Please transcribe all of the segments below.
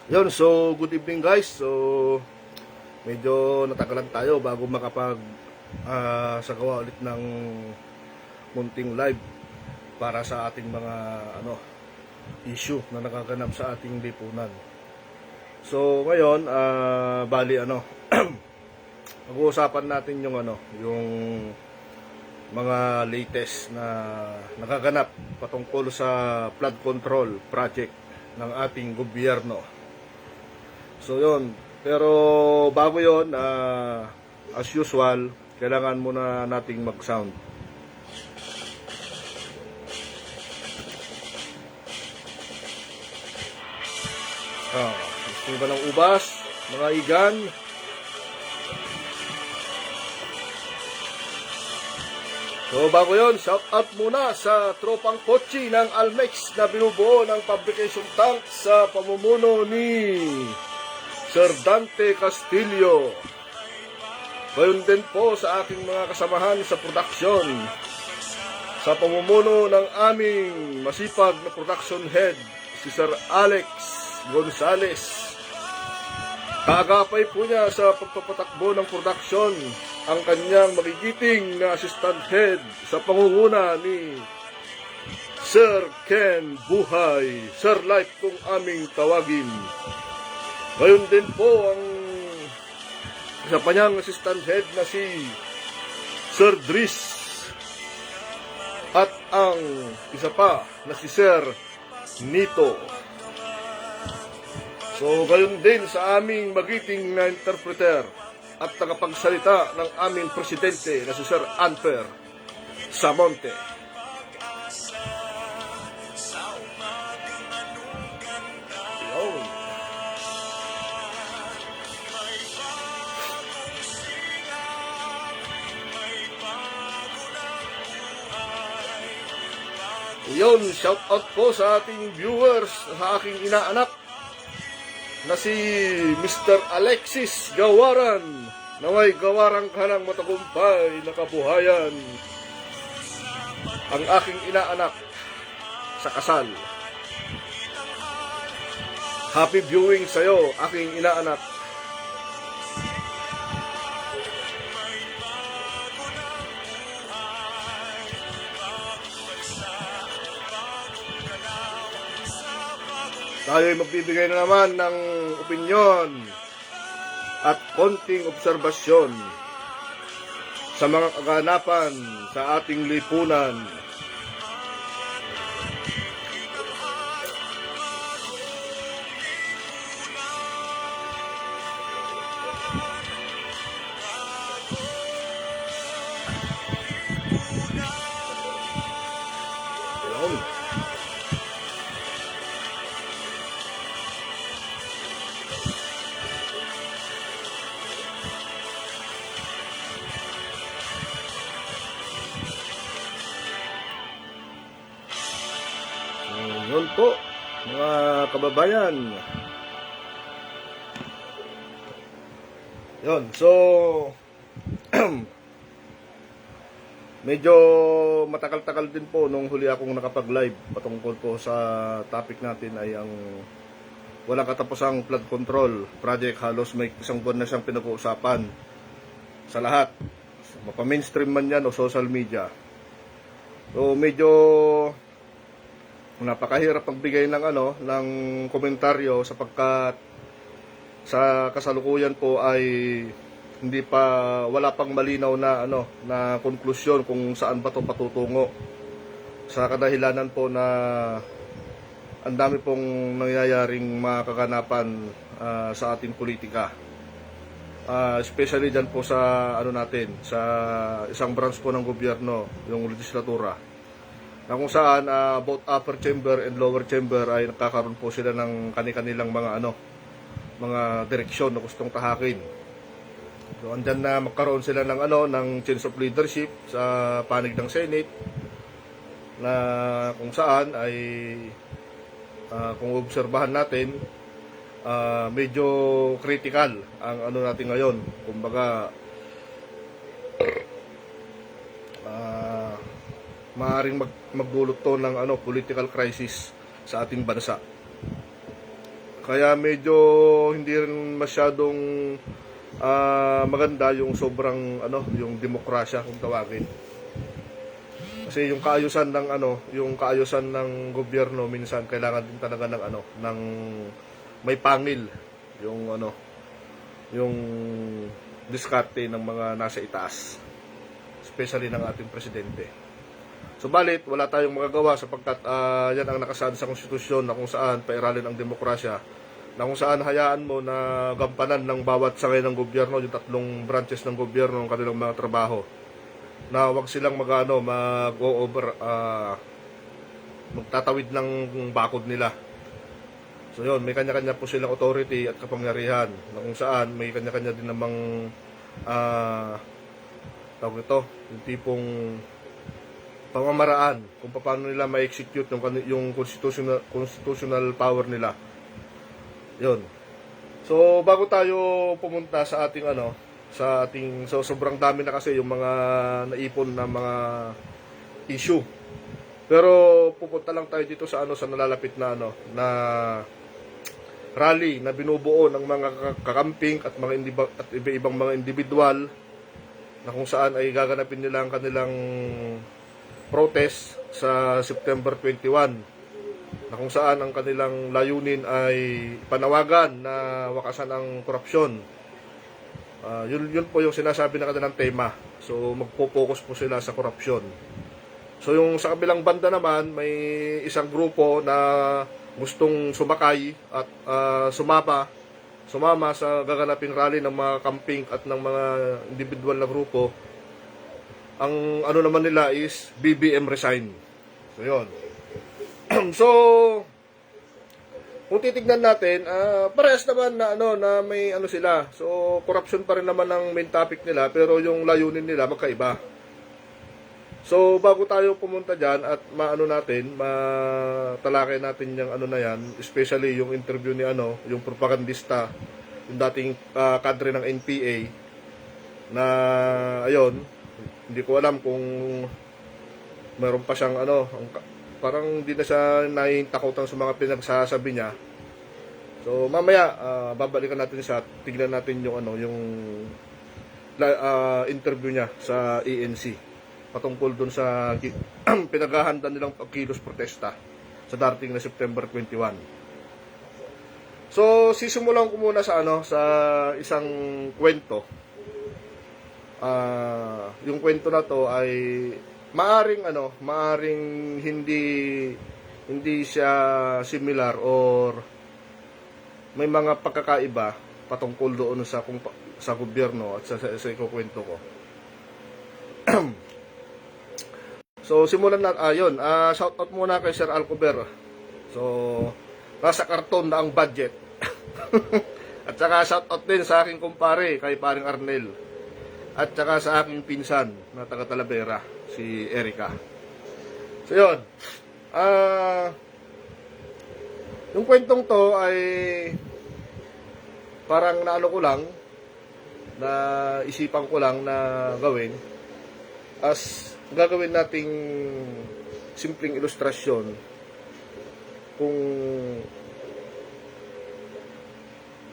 Yun, so good evening guys. So medyo natagalan tayo bago makapag sagawa ulit ng munting live para sa ating mga issue na nakaganap sa ating lipunan. So ngayon, bali pag-uusapan natin yung mga latest na nakaganap patungkol sa flood control project ng ating gobyerno. So yun, pero bago yun, as usual, kailangan muna nating mag-sound. Gusto ba ng ubas, mga igan? So bago yun, shout out muna sa tropang kotse ng Almex na binubuo ng fabrication tank sa pamumuno ni Sir Dante Castillo. Gayon din po sa aking mga kasamahan sa production sa pamumuno ng aming masipag na production head, si Sir Alex Gonzales. Kaagapay po niya sa pagpapatakbo ng production ang kanyang magigiting na assistant head sa pangunguna ni Sir Ken Buhay, Sir Life kung aming tawagin. Ngayon din po ang isa pa niyang assistant head na si Sir Dris at ang isa pa na si Sir Nito. So gayon din sa aming magiting na interpreter at tagapagsalita ng aming presidente na si Sir Anfer Samonte. Yun, shout out po sa ating viewers, sa aking inaanak na si Mr. Alexis Gawaran. Naway gawaran ka ng matagumpay na kabuhayan. Ang aking inaanak sa kasal. Happy viewing sa'yo, aking inaanak. Tayo'y magbibigay na naman ng opinyon at konting obserbasyon sa mga kaganapan sa ating lipunan. Yun po, mga kababayan. Yun, so medyo matagal-tagal din po nung huli akong nakapag-live patungkol po sa topic natin ay ang walang katapusang flood control project. Halos may isang buwan na siyang pinag-uusapan sa lahat, mapa-mainstream man yan o social media. So medyo napakahirap magbigay ng komentaryo sapagkat sa kasalukuyan po ay wala pang malinaw na konklusyon kung saan ba 'to patutungo, sa kadahilanan po na ang dami pong nangyayaring mga kaganapan sa ating politika, especially dyan po sa sa isang branch po ng gobyerno, yung legislatura, na kung saan both upper chamber and lower chamber ay nakakaroon po sila ng kani-kanilang mga direksyon na gustong tahakin. So andyan na magkaroon sila ng change of leadership sa panig ng Senate, na kung saan ay kung obserbahan natin, medyo critical ang natin ngayon. Kumbaga maaaring magdulot to ng political crisis sa ating bansa. Kaya medyo hindi rin masyadong maganda yung sobrang yung demokrasya kung tawagin. Kasi yung kaayusan ng yung kaayusan ng gobyerno minsan kailangan din talaga ng ng may pangil yung yung diskarte ng mga nasa itaas, especially ng ating presidente. Subalit, wala tayong magagawa sapagkat yan ang nakasaad sa konstitusyon na kung saan pairalin ang demokrasya, na kung saan hayaan mo na gampanan ng bawat sangay ng gobyerno, yung tatlong branches ng gobyerno, ang kanilang mga trabaho, na wag silang mag-over, magtatawid ng bakod nila. So yun, may kanya-kanya po silang authority at kapangyarihan, na kung saan may kanya-kanya din namang tawag ito, yung tipong pamamaraan kung paano nila ma-execute yung constitutional power nila. Yun. So bago tayo pumunta sa ating so sobrang dami na kasi yung mga naipon na mga issue. Pero pupunta lang tayo dito sa sa nalalapit na na rally na binubuo ng mga kakamping at mga iba-ibang mga individual, na kung saan ay gaganapin nila ang kanilang protest sa September 21, na kung saan ang kanilang layunin ay panawagan na wakasan ang korupsyon. Yun po yung sinasabi na kanilang tema. So magpo-focus po sila sa korupsyon. So yung sa kabilang banda naman, may isang grupo na gustong sumakay at sumama sa gaganaping rally ng mga camping at ng mga individual na grupo. Ang naman nila is BBM resign. So yun. So kung titignan natin, parehas naman na na may sila. So corruption pa rin naman ang main topic nila, pero yung layunin nila magkaiba. So bago tayo pumunta diyan at matalakay natin yung na yan, especially yung interview ni yung propagandista, yung dating kadre ng NPA, na ayon, hindi ko alam kung meron pa siyang parang hindi na siya naiintakutan sa mga pinagsasabi niya. So mamaya babalikan natin siya, tignan natin yung yung interview niya sa ANC patungkol dun sa pinaghahanda nilang pagkilos protesta sa darating na September 21. So sisimulan ko muna sa sa isang kwento. Yung kwento na to ay maaring hindi siya similar or may mga pagkakaiba patungkol doon sa gobyerno at sa ikukwento ko. So simulan natin. Shout out muna kay Sir Alcover. So nasa karton na ang budget. At saka shout out din sa aking kumpare kay paring Arnel. At saka sa aking pinsan na taga Talavera, si Erica. So yun. Yung kwentong to ay parang ko lang, na isipan ko lang na gawin as gagawin nating simpleng ilustrasyon kung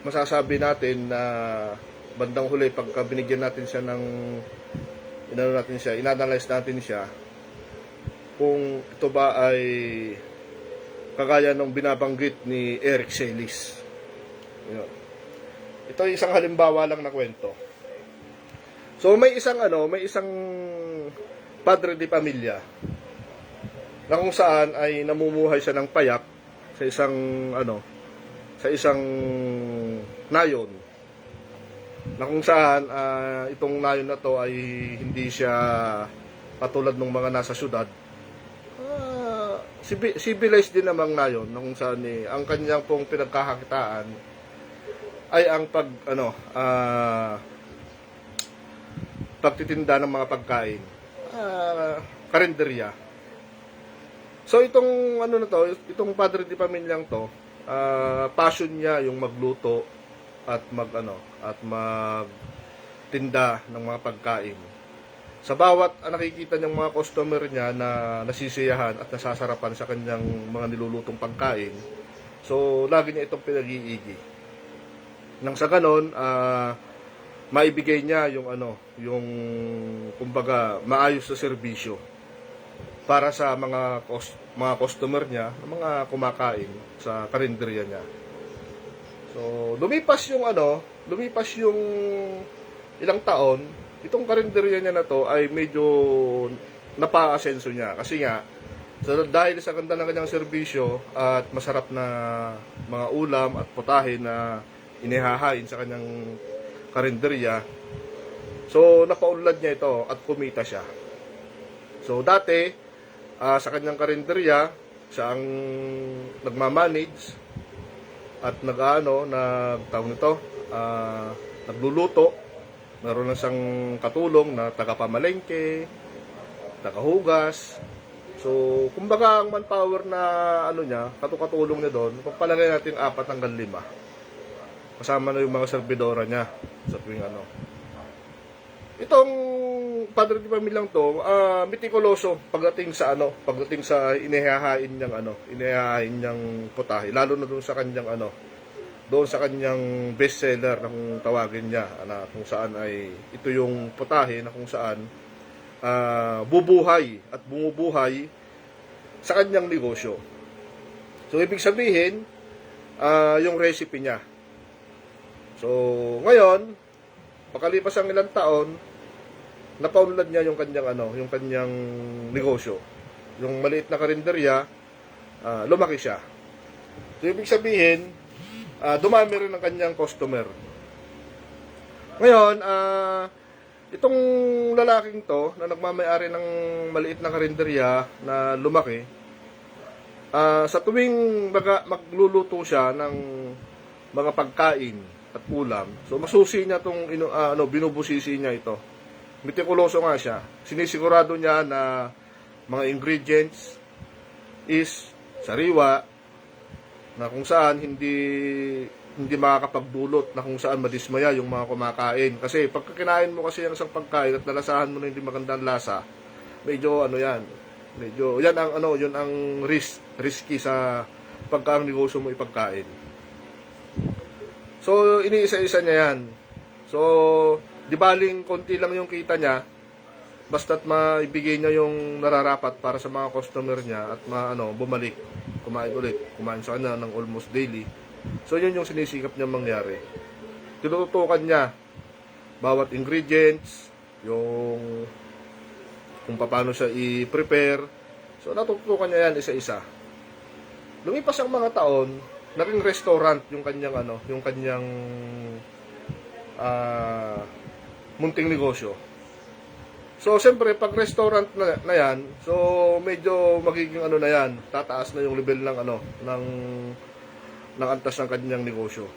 masasabi natin na bandang huli pagka binigyan natin siya ng inanalyze natin siya, kung ito ba ay kagaya ng binabanggit ni Eric Celis. Ito ay isang halimbawa lang na kwento. So may isang padre de pamilya na kung saan ay namumuhay siya ng payak sa isang nayon, na kung saan itong nayon na to ay hindi siya katulad ng mga nasa syudad. Civilized din namang nayon, na kung saan ang kanyang pong pinagkakakitaan ay ang pagtitinda ng mga pagkain, karinderya. So itong itong padre de pamilyang to, passion niya yung magluto at magtinda ng mga pagkain. Sa bawat nakikita niyang mga customer niya na nasisiyahan at nasasarapan sa kanyang mga nilulutong pagkain, So, lagi niya itong pinag-iigi. Nang sa ganon, maibigay niya yung yung kumbaga maayos na serbisyo para sa mga customer niya, mga kumakain sa karinderya niya. So, lumipas yung ilang taon, itong karinderya niya na to ay medyo napa-asenso niya kasi nga dahil sa ganda ng kanyang serbisyo at masarap na mga ulam at putahe na inihahain sa kanyang karinderya. So, napaunlad niya ito at kumita siya. So, dati, sa kanyang karinderya, siya ang nagmamanage at nagluluto. Meron na siyang katulong na taga-pamalengke, taga-hugas. So, kumbaga ang manpower na katulong niya doon, pagpalagay natin 4 hanggang 5. Kasama na yung mga servidora niya sa tuwing Itong Padre de Pamilyang to, mitikuloso pagdating sa inihahain niyang putahe, lalo na doon sa kanyang bestseller na kung tawagin niya, kung saan ay ito yung putahe na kung saan bubuhay at bumubuhay sa kanyang negosyo. So, ibig sabihin, yung recipe niya. So, ngayon, pakalipas ang ilang taon, napaunlad niya yung kanyang negosyo. Yung maliit na karinderya, lumaki siya. So, ibig sabihin, dumami rin ang kanyang customer. Ngayon, itong lalaking to, na nagmamayari ng maliit na karinderya na lumaki, sa tuwing magluluto siya ng mga pagkain at ulam, so masusi niya itong binubusisi niya ito. Mitikuloso nga siya. Sinisigurado niya na mga ingredients is sariwa, na kung saan hindi makakapagdulot na kung saan madismaya yung mga kumakain. Kasi pagka kinain mo kasi yung isang pagkain at nalasahan mo na hindi magandang lasa, medyo yan ang risky sa pagka ang negosyo mo ipagkain. So, iniisa-isa niya yan. So, di baling konti lang yung kita niya, basta't maibigay niya yung nararapat para sa mga customer niya at bumalik, kumain sa kanya ng almost daily. So, yun yung sinisikap niya mangyari. Tinututukan niya bawat ingredients, yung kung paano siya i-prepare. So, natutukan niya yan isa-isa. Lumipas ang mga taon, naging restaurant yung kanyang munting negosyo. So, siyempre, pag restaurant na yan, so, medyo magiging na yan, tataas na yung level ng antas ng kanyang negosyo.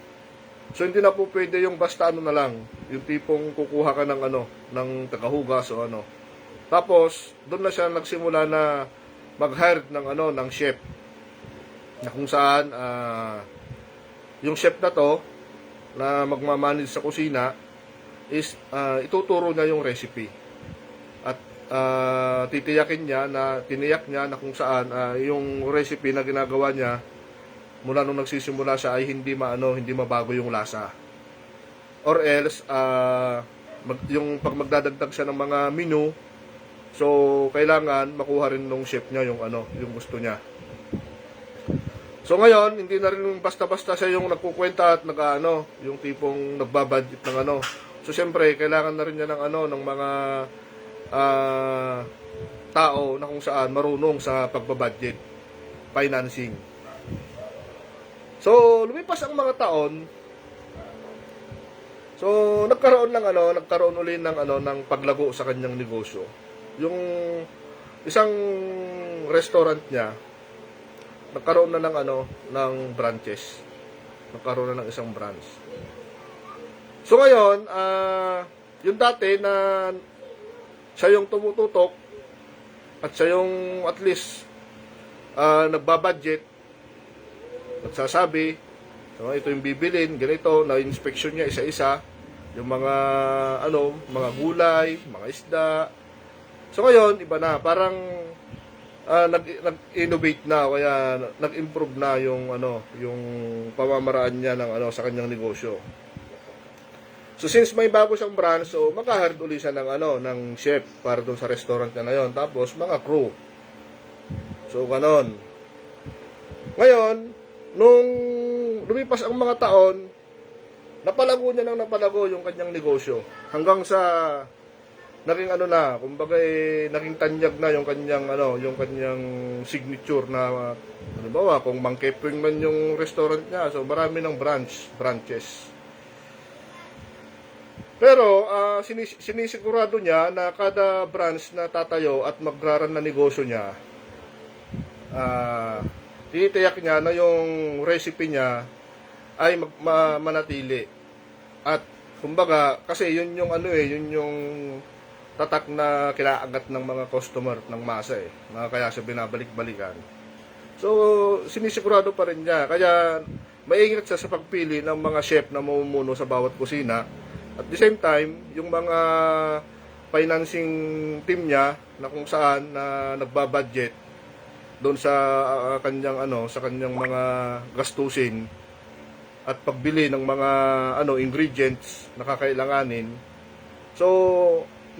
So, hindi na po pwede yung basta na lang, yung tipong kukuha ka ng tagahugas o Tapos, doon na siya nagsimula na mag-hire ng chef. Na kung saan yung chef na to na magmamanage sa kusina is ituturo niya yung recipe at tiniyak niya na kung saan yung recipe na ginagawa niya mula nung nagsisimula siya ay hindi mabago yung lasa, or else yung pag magdadagdag siya ng mga menu, so kailangan makuha rin nung chef niya yung gusto niya. So ngayon, hindi na rin basta-basta siya yung nagkukwenta at yung tipong nagbabudget ng So siyempre, kailangan na rin niya ng mga tao na kung saan marunong sa pagbabudget, financing. So, lumipas ang mga taon. So, nagkaroon uli ng paglago sa kanyang negosyo. Yung isang restaurant niya, nagkaroon na ng branches. Nagkaroon na ng isang branch. So ngayon, yung dati na siya yung tumututok at siya yung at least nagbabudget, nagsasabi, so ito yung bibilin, ganito, na-inspection niya isa-isa, yung mga mga gulay, mga isda. So ngayon, iba na, parang nag-innovate na, kaya nag-improve na yung yung pamamaraan niya ng sa kanyang negosyo. So since may bago siyang branch, so maka-hire uli siya ng ng chef para doon sa restaurant niya ngayon, tapos mga crew. So ganon. Ngayon, nung lumipas ang mga taon, napalago niya ng napalago yung kanyang negosyo hanggang sa naging na, kumbaga naging tanyag na yung kanyang yung kanyang signature na halimbawa kung Mang Kepwing man yung restaurant niya, so marami ng branches. Pero sinisigurado niya na kada branch na tatayo at magraran na negosyo niya, titiyak niya na yung recipe niya ay manatili. At kumbaga kasi yun yung yun yung tatak na kinaagat ng mga customer ng masa kaya siya binabalik-balikan. So sinisigurado pa rin niya, kaya maingat siya sa pagpili ng mga chef na mamumuno sa bawat kusina. At the same time, yung mga financing team niya na kung saan na nagbabudget doon sa kanyang sa kanyang mga gastusin at pagbili ng mga ingredients na kakailanganin. So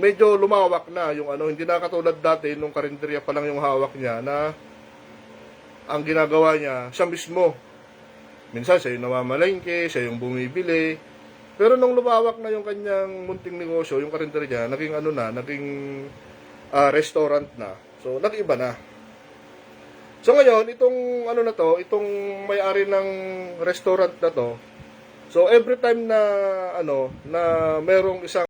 medyo lumawak na yung hindi na katulad dati nung karinderya pa lang yung hawak niya na ang ginagawa niya siya mismo. Minsan siya yung namamalengke, siya yung bumibili. Pero nung lumawak na yung kanyang munting negosyo, yung karinderya, naging naging restaurant na. So nag-iba na. So ngayon, itong itong may-ari ng restaurant na to, so every time na na merong isang